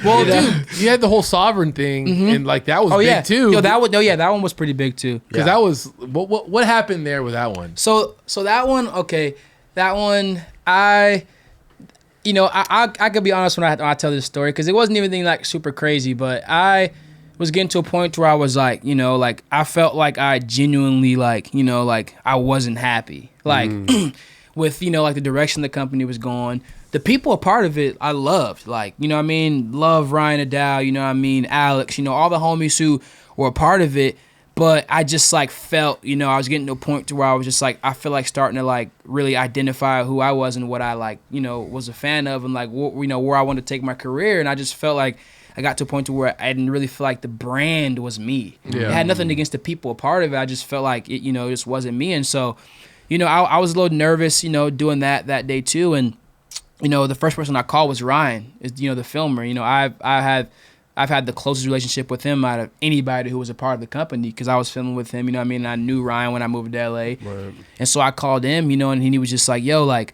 Well, dude, you had the whole Sovrn thing, and like that was big too. Yo, that one was pretty big too. Because that was what happened there with that one. So that one, okay, that one I could be honest when I tell this story because it wasn't even anything like super crazy, but I was getting to a point where I was like, like I felt like I genuinely like, like I wasn't happy, like with like the direction the company was going. The people a part of it I loved, like love Ryan Adow, Alex, all the homies who were a part of it. But I just like felt, I was getting to a point to where I was just like, I feel like starting to like really identify who I was and what I like, was a fan of and like, where I wanted to take my career. And I just felt like I got to a point to where I didn't really feel like the brand was me. Yeah. It had nothing against the people a part of it. I just felt like it, it just wasn't me. And so, I was a little nervous, doing that day too. And, the first person I called was Ryan, the filmer. I've had the closest relationship with him out of anybody who was a part of the company because I was filming with him, I knew Ryan when I moved to LA. Right. And so I called him, and he was just like, yo, like,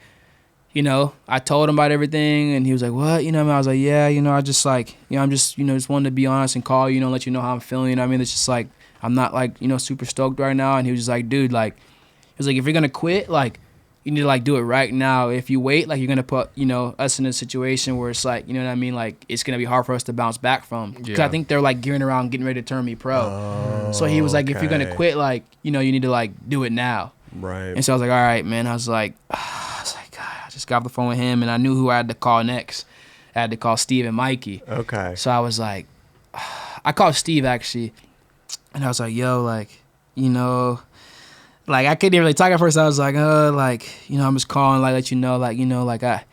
I told him about everything and he was like, what? I was like, yeah, I just like, I'm just, just wanted to be honest and call you, let you know how I'm feeling. It's just like, I'm not like, super stoked right now. And he was just like, dude, like, he was like, if you're going to quit, like, you need to like do it right now. If you wait, like you're gonna put, us in a situation where it's like, like it's gonna be hard for us to bounce back from. Because I think they're like gearing around, getting ready to turn me pro. Oh, so he was like, if you're gonna quit, like, you need to like do it now. Right. And so I was like, all right, man. I was like, God, I just got off the phone with him and I knew who I had to call next. I had to call Steve and Mikey. Okay. So I was like, I called Steve actually, and I was like, yo, like, like I couldn't really talk at first. I was like, I'm just calling, like, let you know, like, like I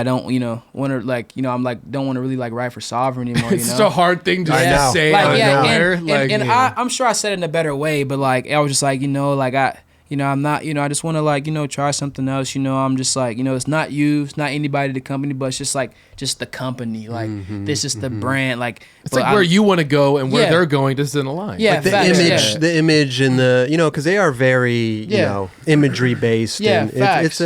don't, want to, like, I'm like, don't want to really like write for Sovrn anymore. It's such a hard thing to say. Like, I'm sure I said it in a better way, but like, I was just like, like I'm not, I just want to like, try something else. I'm just like, it's not you, it's not anybody, the company, but it's just like, just the company. Like, this is the brand. Like, it's like where you want to go and where they're going doesn't align. Yeah, like the image and the, because they are very, imagery based. Yeah, and facts.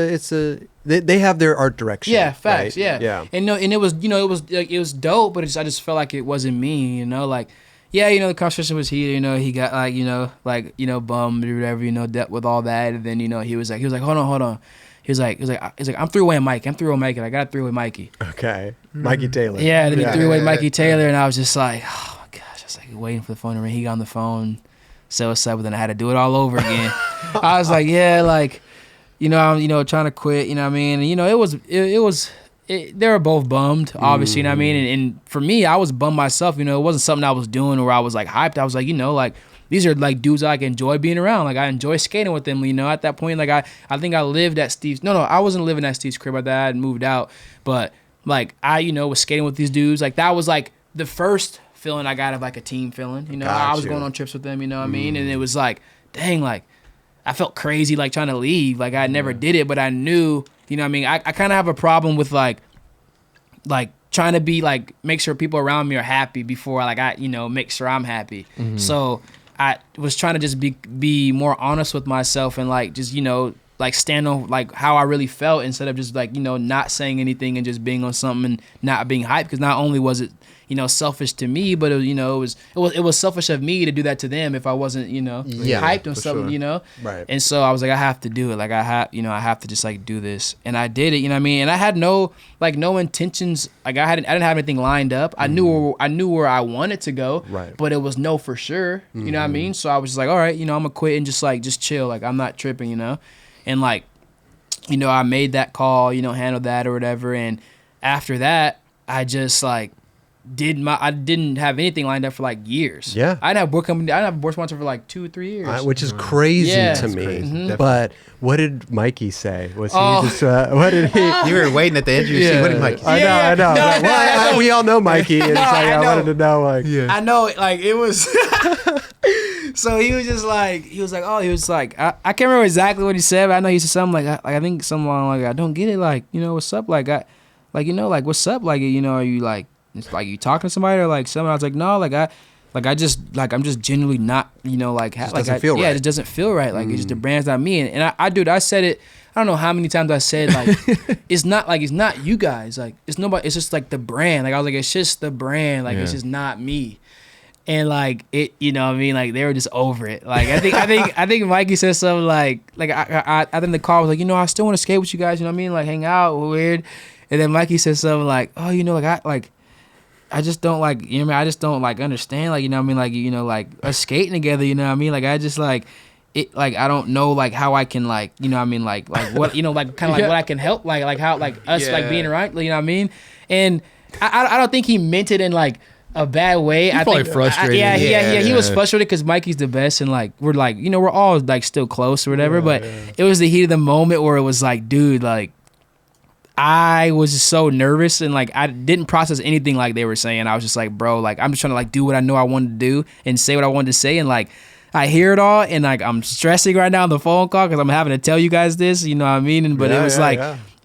They have their art direction. Yeah, facts. Right? Yeah. And and it was, it was dope, but I just felt like it wasn't me, like. Yeah, the conversation was heated, he got like, bummed or whatever, dealt with all that. And then, he was like, hold on. He was like, I'm three-way Mikey. I got a three-way Mikey. Okay. Mikey Taylor. Yeah, then he threw-way Mikey Taylor. And I was just like, oh my gosh, I was like waiting for the phone to ring. He got on the phone, so what's up, but then I had to do it all over again. I was like, yeah, like, I'm, trying to quit, And, it was, they were both bummed, obviously, And for me, I was bummed myself, It wasn't something I was doing where I was like hyped. I was like, like, these are like dudes I enjoy being around. Like I enjoy skating with them, At that point, like I think I lived at Steve's. No, I wasn't living at Steve's crib. My dad had moved out, but like I, was skating with these dudes. Like that was like the first feeling I got of like a team feeling. I was going on trips with them. And it was like, dang, like I felt crazy, like trying to leave. Like I never did it, but I knew. I kind of have a problem with like trying to be like make sure people around me are happy before like I make sure I'm happy. So I was trying to just be more honest with myself and like just like stand on like how I really felt instead of just like not saying anything and just being on something and not being hyped, because not only was it selfish to me, but it was selfish of me to do that to them if I wasn't hyped on something, sure. Right. And so I was like, I have to do it, like I have to just like do this, and I did it, and I had no intentions, like I didn't have anything lined up. I knew where I wanted to go, right, but it was no for sure, you know what I mean? So I was just like, all right, I'm gonna quit and just chill, like I'm not tripping, and like I made that call, handled that or whatever, and after that I just like I didn't have anything lined up for like years. Yeah, I didn't have a board sponsor for like 2-3 years, which is crazy to me. Crazy. But what did Mikey say? Was he just what did he? You were waiting at the edge of your seat. What did Mikey say? I know. No, we all know Mikey. And I wanted to know, like, I know, like it was. So he was just like, I can't remember exactly what he said, but I know he said something like I think something like, I don't get it, like, what's up, like what's up, like, are you like, it's like you talking to somebody or like someone? I was like, no, I'm just genuinely not, like, it doesn't feel right. Yeah, it doesn't feel right. Like it's just the brand's not me. And I said it. I don't know how many times I said like, it's not you guys, like it's nobody, it's just like the brand. Like I was like, it's just the brand, like it's just not me. And like it, you know what I mean? Like they were just over it. Like I think Mikey said something like I think the car was like, I still want to skate with you guys, you know what I mean? Like hang out, weird. And then Mikey said something like, oh, I just don't like, you know what I mean? I just don't like understand, like, you know what I mean? Like, like us skating together, you know what I mean? Like I just like it, like I don't know like how I can like, you know what I mean? Like what, like kind of like what I can help, like how like us like being around, you know what I mean? And I don't think he meant it in like a bad way. He's probably frustrated. He was frustrated because Mikey's the best, and like we're like, we're all like still close or whatever. But it was the heat of the moment where it was like, dude, like I was just so nervous and like I didn't process anything like they were saying. I was just like, bro, like I'm just trying to like do what I know I wanted to do and say what I wanted to say, and like I hear it all, and like I'm stressing right now on the phone call because I'm having to tell you guys this, you know what I mean? But it was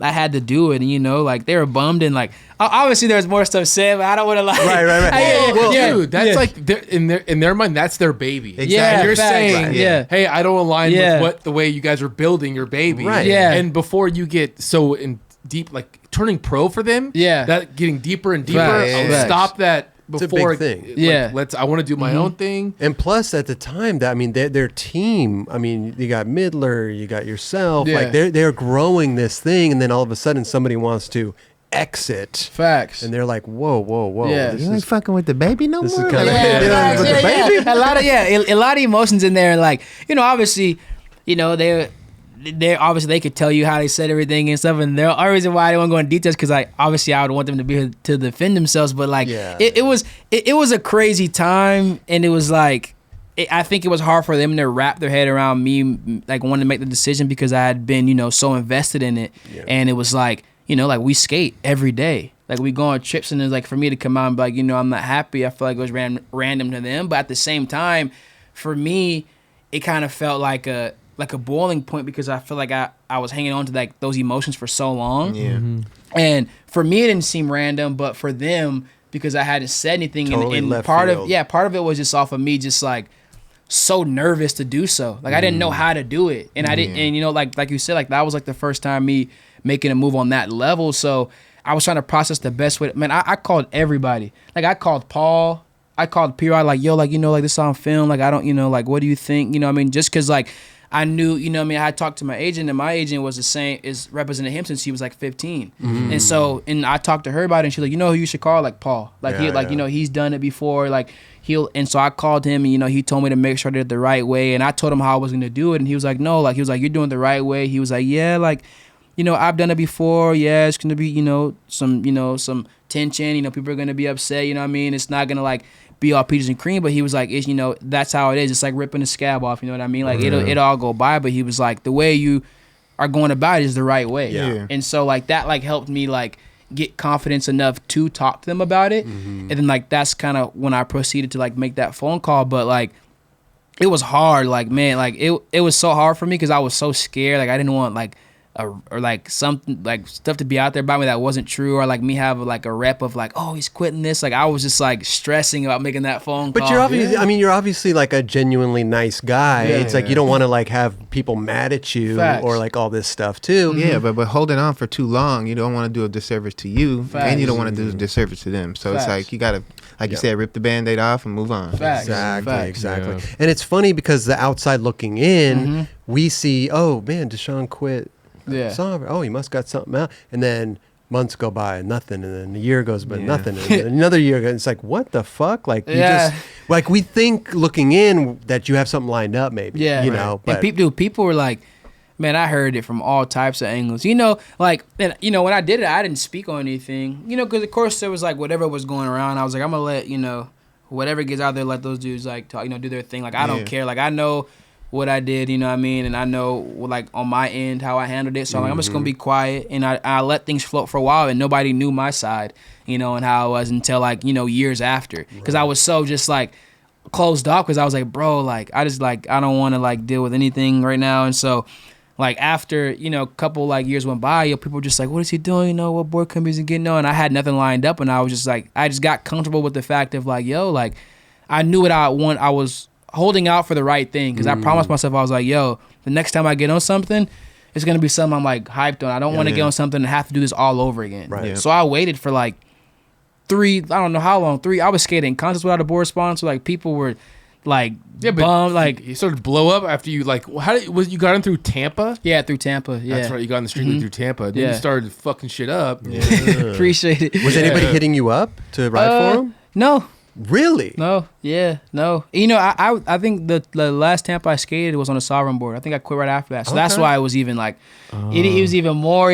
I had to do it, and like they were bummed, and like obviously there's more stuff said, but I don't want to like right. Dude, that's like in their mind, that's their baby. Exactly. Yeah, you're facts. saying, hey, I don't align with the way you guys are building your baby. Right. Yeah. And before you get so in deep, like turning pro for them, that getting deeper and deeper, Facts. stop that. Before it's a big thing. I want to do my own thing. And plus, at the time, that their team. I mean, you got Midler, you got yourself. Like they're growing this thing, and then all of a sudden, somebody wants to exit. Facts. And they're like, whoa. Yeah. You ain't fucking with the baby no more. This is Like, kind of the baby. A lot of emotions in there. Like obviously, they obviously they could tell you how they said everything and stuff, and the only reason why I don't want to go into details because I would want them to be here to defend themselves, but like it was a crazy time, and it was like I think it was hard for them to wrap their head around me like wanting to make the decision because I had been so invested in it, and it was like like we skate every day, like we go on trips, and it's like for me to come out and be like I'm not happy, I feel like it was random to them, but at the same time for me it kind of felt like a boiling point because I feel like I was hanging on to like those emotions for so long. Yeah. Mm-hmm. And for me, it didn't seem random, but for them, because I hadn't said anything, totally and left part field. of it was just off of me, just like so nervous to do so. Like I didn't know how to do it, and I didn't. And like you said, like that was like the first time me making a move on that level. So I was trying to process the best way. Man, I called everybody. Like I called Paul. I called P.R. like, yo, like like this on film. Like I don't, like what do you think? I mean, just because like. I knew, I had talked to my agent, and my agent was the same, is represented him since he was like 15. And so, and I talked to her about it, and she's like, who you should call? Like Paul. Like he's done it before. Like and so I called him, and he told me to make sure I did it the right way. And I told him how I was gonna do it, and he was like, no, like he was like, you're doing it the right way. He was like, yeah, like, I've done it before. Yeah, it's gonna be, some tension. People are gonna be upset. You know what I mean? It's not gonna like be all peaches and cream, but he was like, it's, that's how it is. It's like ripping the scab off, you know what I mean? Like it'll all go by, but he was like, the way you are going about it is the right way. Yeah. And so like that like helped me like get confidence enough to talk to them about it. And then like that's kind of when I proceeded to like make that phone call. But like it was hard, like man, like it was so hard for me because I was so scared. Like I didn't want like or like something like stuff to be out there about me that wasn't true, or like me have like a rep of like, oh, he's quitting this. Like I was just like stressing about making that phone call. But you're obviously, you're obviously like a genuinely nice guy. It's like you don't want to like have people mad at you or like all this stuff too. Yeah, but holding on for too long, you don't want to do a disservice to you, and you don't want to do a disservice to them. So it's like you gotta, like you said, rip the Band-Aid off and move on. Exactly. And it's funny because the outside looking in, we see, oh man, Dashawn quit. Sovrn. Oh, he must got something out. And then months go by and nothing, and then a year goes by nothing, and then another year goes. It's like, what the fuck? Like you just like we think looking in that you have something lined up, maybe. But and people were like, man, I heard it from all types of angles. Like, and, when I did it, I didn't speak on anything. Because of course there was like whatever was going around. I was like, I'm gonna let whatever gets out there, let those dudes like talk, do their thing. Like I don't care. Like I know what I did, you know what I mean? And I know, like, on my end, how I handled it. So I'm just going to be quiet. And I let things float for a while, and nobody knew my side, and how I was until, like, years after. Because I was so just, like, closed off because I was like, bro, like, I just, like, I don't want to, like, deal with anything right now. And so, like, after, a couple, like, years went by, people were just like, what is he doing? What board companies he getting on? And I had nothing lined up, and I was just, like, I just got comfortable with the fact of, like, yo, like, I knew what I want. I was holding out for the right thing because I promised myself, I was like, yo, the next time I get on something, it's gonna be something I'm like hyped on. I don't want to get on something and have to do this all over again. Right. Yeah. So I waited for like 3, I don't know how long. I was skating contests without a board sponsor. Like people were like bummed. Like you sort of blow up after you like. How did you got in through Tampa? Yeah, through Tampa. Yeah, that's right. You got in the street through Tampa. Then you started fucking shit up. Yeah. Appreciate it. Was anybody hitting you up to ride for them? No. Really? No. Yeah. No. You know, I think the last Tampa I skated was on a Sovrn board. I think I quit right after that. So that's why it was even like, it was even more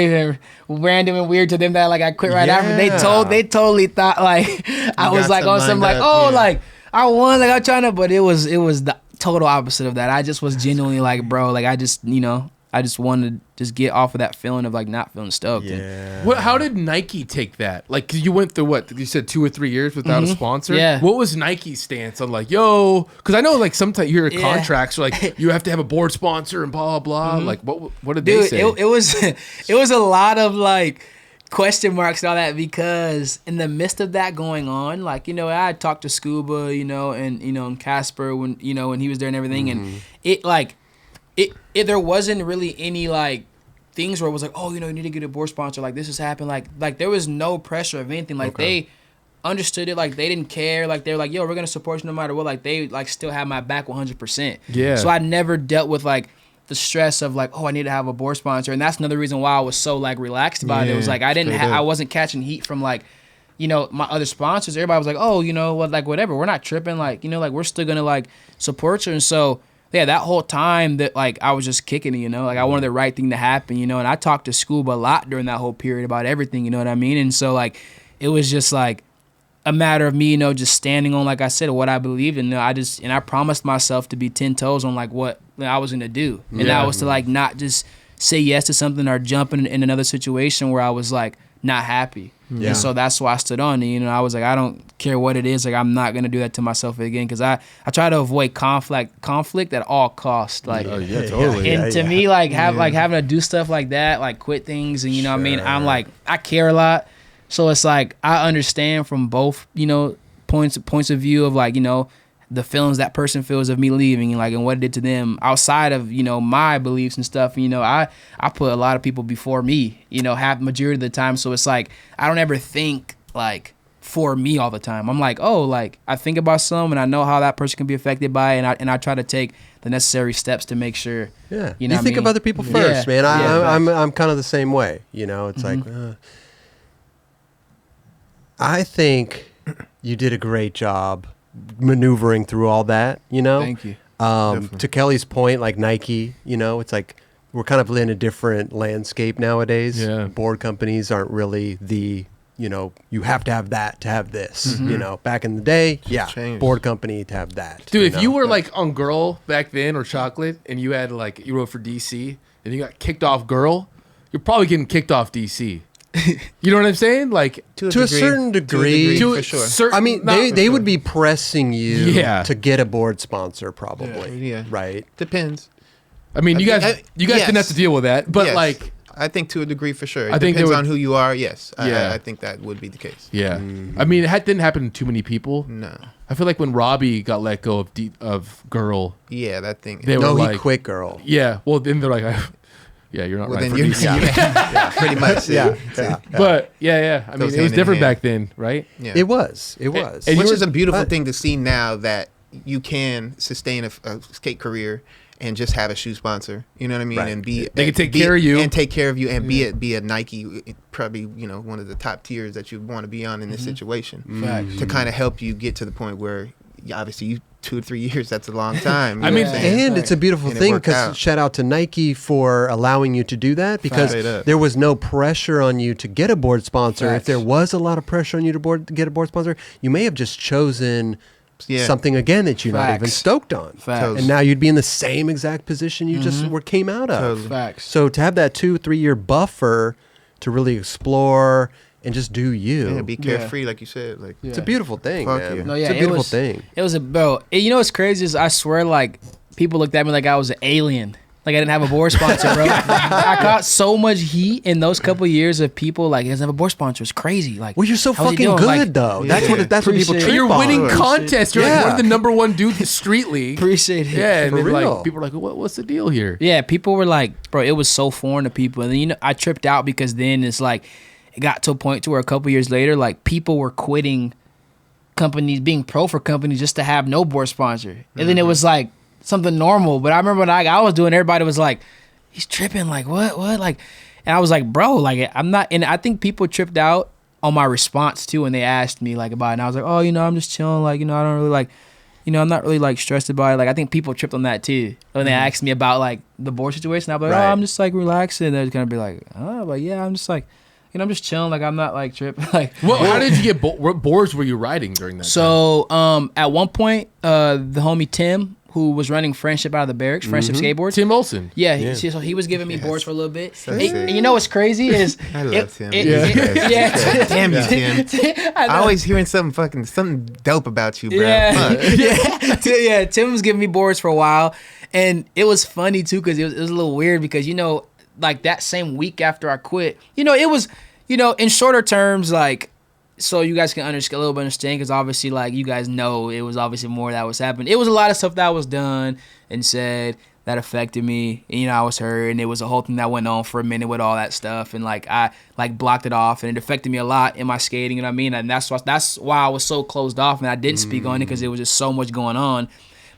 random and weird to them that like I quit right after. They totally thought like I was like on some like like I won, like I'm trying to, but it was the total opposite of that. I just was genuinely like, bro, like I just wanted to just get off of that feeling of like not feeling stoked. Yeah. How did Nike take that? Like, 'cause you went through what you said 2 or 3 years without a sponsor. Yeah. What was Nike's stance on like, yo? Because I know like sometimes your contracts are like you have to have a board sponsor and blah blah. Like, what did they say? It was a lot of like question marks and all that, because in the midst of that going on, like, you know, I had talked to Scuba, you know, and Casper when he was there and everything, and it like there wasn't really any like things where it was like, oh, you know, you need to get a board sponsor, like this has happened, like there was no pressure of anything, like they understood it, like they didn't care, like they were like, yo, we're gonna support you no matter what, like they like still have my back 100%. Yeah. So I never dealt with like the stress of like, oh, I need to have a board sponsor, and that's another reason why I was so like relaxed about it. It was like I wasn't catching heat from like, you know, my other sponsors. Everybody was like, oh, you know what, like whatever, we're not tripping, like, you know, like we're still gonna like support you. And so yeah, that whole time that like I was just kicking it, you know, like I wanted the right thing to happen, you know, and I talked to Scuba a lot during that whole period about everything, you know what I mean? And so like it was just like a matter of me, you know, just standing on, like I said, what I believed in. I promised myself to be 10 toes on like what I was gonna do, and that was to like not just say yes to something or jump in another situation where I was like not happy. Yeah. And so that's why I stood on it. You know, I was like, I don't care what it is. Like, I'm not gonna do that to myself again, because I try to avoid conflict at all costs. Like, totally. And to me, like having to do stuff like that, like quit things, and you know, what I mean, I'm like, I care a lot. So it's like I understand from both, you know, points of view of like, you know, the feelings that person feels of me leaving, and like, and what it did to them outside of, you know, my beliefs and stuff. You know, I put a lot of people before me, you know, half majority of the time. So it's like I don't ever think like for me all the time. I'm like, oh, like I think about some, and I know how that person can be affected by it, and I try to take the necessary steps to make sure. Yeah, you know, you think of other people first, man. I'm kind of the same way. You know, it's like. I think you did a great job maneuvering through all that, you know? Thank you. To Kelly's point, like Nike, you know, it's like we're kind of in a different landscape nowadays. Yeah. Board companies aren't really the, you know, you have to have that to have this. You know, back in the day, board company to have that. Dude, if you were like on Girl back then or Chocolate, and you had like, you wrote for DC and you got kicked off Girl, you're probably getting kicked off DC. You know what I'm saying? Like to a certain degree, for sure. I mean, they would be pressing you to get a board sponsor, probably. Yeah. Right. Depends. I mean, you guys didn't have to deal with that, but like, I think to a degree for sure. It depends on who you are. Yes. I think that would be the case. Yeah. I mean, it didn't happen to too many people. No. I feel like when Robbie got let go of Girl. Yeah, that thing. He quit Girl. Yeah. Well, then they're like. Yeah, you're not right for DC. Yeah, pretty much. Yeah. But I mean, it was different back then, right? Yeah. It was. And which is a beautiful thing to see now, that you can sustain a skate career and just have a shoe sponsor. You know what I mean? Right. And they can take care of you and be a Nike, probably, you know, one of the top tiers that you want to be on in this situation, to kind of help you get to the point where obviously 2 or 3 years, that's a long time. I mean, and it's a beautiful thing, because shout out to Nike for allowing you to do that, because there was no pressure on you to get a board sponsor. If there was a lot of pressure on you to get a board sponsor, you may have just chosen something again that you're not even stoked on. And now you'd be in the same exact position you just came out of. So to have that 2-3 year buffer to really explore and just do you. Yeah, be carefree, like you said. Like it's a beautiful thing, man. Yeah. No, it's a beautiful thing. It was bro. You know what's crazy is I swear, like people looked at me like I was an alien. like I didn't have a board sponsor, bro. I got so much heat in those couple years of people like, he doesn't have a board sponsor. It's crazy. Like, well, you're so how's he fucking doing? good Like, though. That's what people Appreciate trip it. You're on. winning contests. You're like one of the number one dudes in the street league. Appreciate it. Yeah, and For then real. like people are like, what's the deal here? Yeah, people were like, bro, it was so foreign to people. And then, you know, I tripped out because then it's like, it got to a point to where a couple years later, like people were quitting companies, being pro for companies just to have no board sponsor. And then it was like something normal. But I remember when I was doing, everybody was like, he's tripping. Like, what? Like, and I was like, bro, like, I'm not. And I think people tripped out on my response too when they asked me like about it. And I was like, oh, you know, I'm just chilling. Like, you know, I don't really like, you know, I'm not really like stressed about it. Like, I think people tripped on that too when they asked me about like the board situation. I'll be like, Right. oh, I'm just like relaxing. They're gonna be like, oh, but yeah, I'm just like, you know, I'm just chilling. Like, I'm not like tripping. Like, Well, how did you get what boards were you riding during that time? so at one point, the homie Tim, who was running Friendship out of the barracks, Friendship Skateboards. Tim Olson. Yeah, so he was giving me boards for a little bit. So And- sick. and you know what's crazy is I love Tim. yeah. Damn you, Tim. I know. I always hearing something dope about you, bro. Yeah, Fuck. yeah. Tim was giving me boards for a while, and it was funny too because it was a little weird because, you know, like that same week after I quit, you know, it was, you know, in shorter terms, like, so you guys can a little bit understand because obviously, like, you guys know it was obviously more that was happening. It was a lot of stuff that was done and said that affected me. And, you know, I was hurt, and it was a whole thing that went on for a minute with all that stuff, and like I like blocked it off, and it affected me a lot in my skating. You know what I mean? And that's why I was so closed off, and I didn't speak on it because it was just so much going on.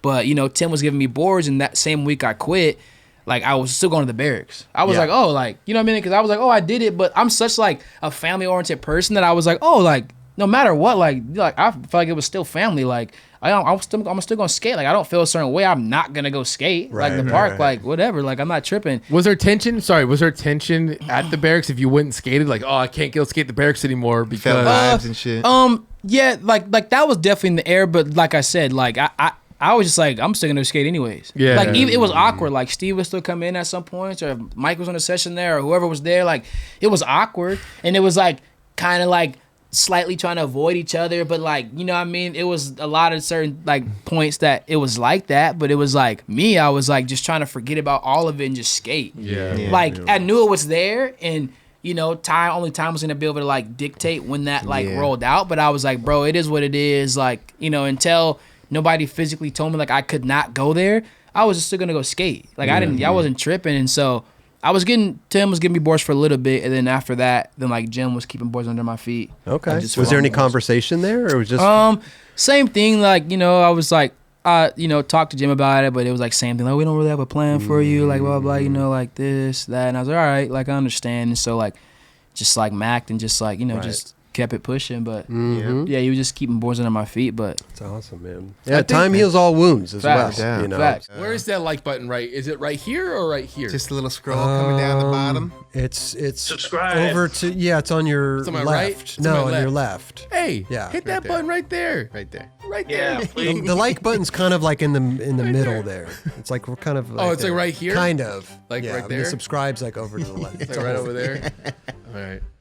But, you know, Tim was giving me boards, and that same week I quit, like, I was still going to the barracks. I was like, oh, like, you know what I mean? Because I was like, oh, I did it. But I'm such, like, a family-oriented person that I was like, oh, like, no matter what, like I felt like it was still family. Like, I'm still going to skate. Like, I don't feel a certain way. I'm not going to go skate. Right, like, the right, park, right. like, whatever. Like, I'm not tripping. Was there tension? Sorry, was there tension at the barracks if you went and skated? Like, oh, I can't go skate the barracks anymore Felt because vibes and shit. Yeah, like that was definitely in the air. But like I said, like, I was just like, I'm still gonna skate anyways. Yeah. Like, even it was awkward. Like, Steve would still come in at some points, or if Mike was on the session there, or whoever was there. Like, it was awkward, and it was like kind of like slightly trying to avoid each other. But like, you know what I mean? It was a lot of certain like points that it was like that. But it was like me, I was like just trying to forget about all of it and just skate. Yeah. Like, I knew it was there, and you know, only time was gonna be able to like dictate when that like rolled out. But I was like, bro, it is what it is. Like, you know, until nobody physically told me like I could not go there, I was just still gonna go skate. Like, I wasn't tripping. And so Tim was giving me boards for a little bit, and then after that, then like Jim was keeping boards under my feet. Okay. Just Was there any boards. conversation there, or was just Same thing. Like, you know, I was like, you know, talked to Jim about it, but it was like same thing. Like, we don't really have a plan for you. Like, blah, blah, blah, you know, like this, that. And I was like, all right, like, I understand. And so like, just like Mac and just like, you know, Right. just kept it pushing. But Mhm. yeah, he was just keeping boards under my feet. But It's awesome, man. Yeah, time heals all wounds as Facts. well. Yeah. You know, Facts. where is that like button? Right? Is it right here or right here? Just a little scroll coming down the bottom. It's Subscribe. over to it's on your It's on my left. right? It's on No, my on your left. hey, Yeah. hit that Right there. button right there. Right there. Right Yeah, there. please. The like button's kind of like in the middle there. It's like we're kind of like it's like right here? Kind of. Like yeah, right and the there? subscribe's like over to the left. It's like right over there. All right.